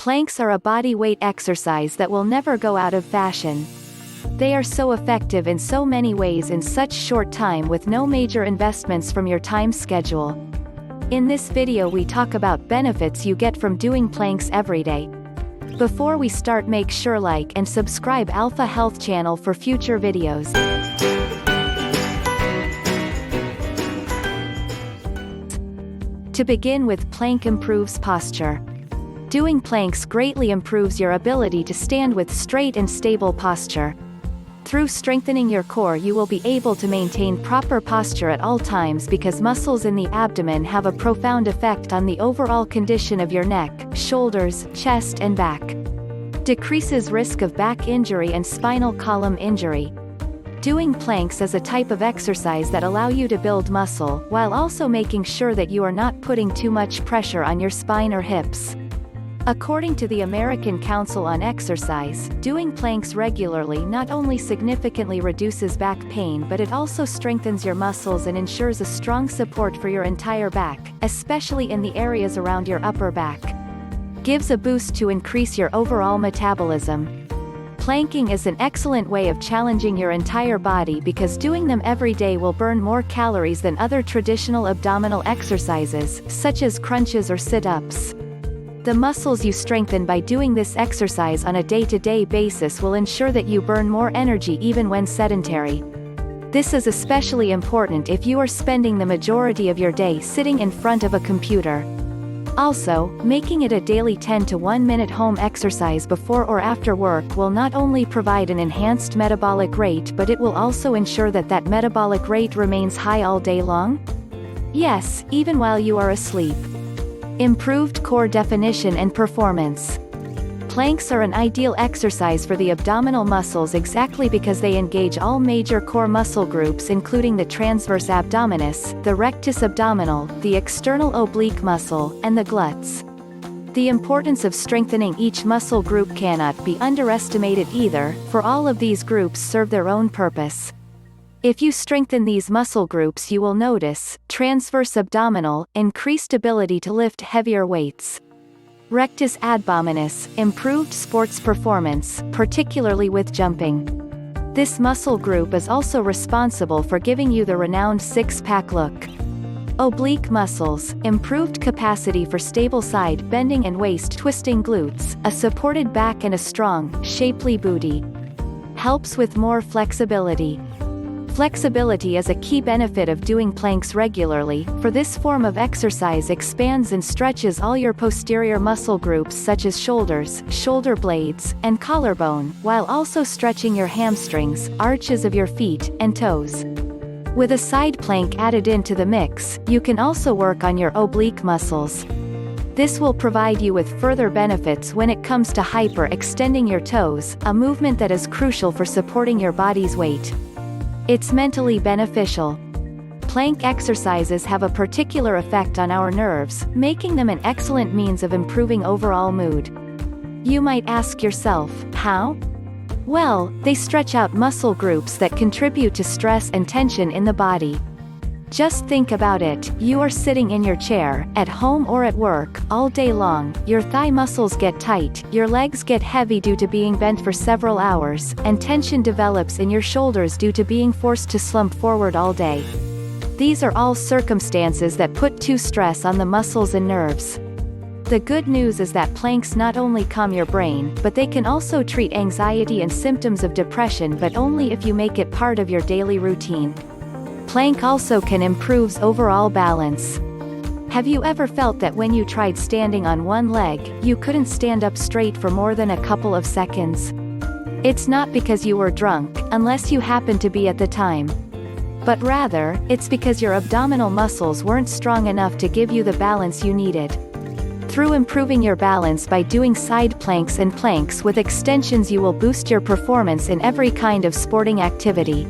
Planks are a body weight exercise that will never go out of fashion. They are so effective in so many ways in such short time with no major investments from your time schedule. In this video we talk about benefits you get from doing planks every day. Before we start, make sure like and subscribe Alpha Health channel for future videos. To begin with, plank improves posture. Doing planks greatly improves your ability to stand with straight and stable posture. Through strengthening your core, you will be able to maintain proper posture at all times because muscles in the abdomen have a profound effect on the overall condition of your neck, shoulders, chest and back. Decreases risk of back injury and spinal column injury. Doing planks is a type of exercise that allow you to build muscle, while also making sure that you are not putting too much pressure on your spine or hips. According to the American Council on Exercise, doing planks regularly not only significantly reduces back pain but it also strengthens your muscles and ensures a strong support for your entire back, especially in the areas around your upper back. Gives a boost to increase your overall metabolism. Planking is an excellent way of challenging your entire body because doing them every day will burn more calories than other traditional abdominal exercises, such as crunches or sit-ups. The muscles you strengthen by doing this exercise on a day-to-day basis will ensure that you burn more energy even when sedentary. This is especially important if you are spending the majority of your day sitting in front of a computer. Also, making it a daily 10 to 1 minute home exercise before or after work will not only provide an enhanced metabolic rate but it will also ensure that that metabolic rate remains high all day long? Yes, even while you are asleep. Improved core definition and performance. Planks are an ideal exercise for the abdominal muscles exactly because they engage all major core muscle groups including the transverse abdominis, the rectus abdominal, the external oblique muscle, and the gluts. The importance of strengthening each muscle group cannot be underestimated either, for all of these groups serve their own purpose. If you strengthen these muscle groups you will notice, transverse abdominal, increased ability to lift heavier weights. Rectus abdominis, improved sports performance, particularly with jumping. This muscle group is also responsible for giving you the renowned six-pack look. Oblique muscles, improved capacity for stable side bending and waist twisting glutes, a supported back and a strong, shapely booty. Helps with more flexibility. Flexibility is a key benefit of doing planks regularly, for this form of exercise expands and stretches all your posterior muscle groups such as shoulders, shoulder blades, and collarbone, while also stretching your hamstrings, arches of your feet, and toes. With a side plank added into the mix, you can also work on your oblique muscles. This will provide you with further benefits when it comes to hyper-extending your toes, a movement that is crucial for supporting your body's weight. It's mentally beneficial. Plank exercises have a particular effect on our nerves, making them an excellent means of improving overall mood. You might ask yourself, how? Well, they stretch out muscle groups that contribute to stress and tension in the body. Just think about it, you are sitting in your chair, at home or at work, all day long, your thigh muscles get tight, your legs get heavy due to being bent for several hours, and tension develops in your shoulders due to being forced to slump forward all day. These are all circumstances that put stress on the muscles and nerves. The good news is that planks not only calm your brain, but they can also treat anxiety and symptoms of depression, but only if you make it part of your daily routine. Plank also can improve overall balance. Have you ever felt that when you tried standing on one leg, you couldn't stand up straight for more than a couple of seconds? It's not because you were drunk, unless you happened to be at the time. But rather, it's because your abdominal muscles weren't strong enough to give you the balance you needed. Through improving your balance by doing side planks and planks with extensions, you will boost your performance in every kind of sporting activity.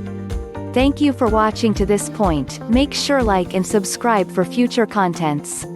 Thank you for watching to this point. Make sure like and subscribe for future contents.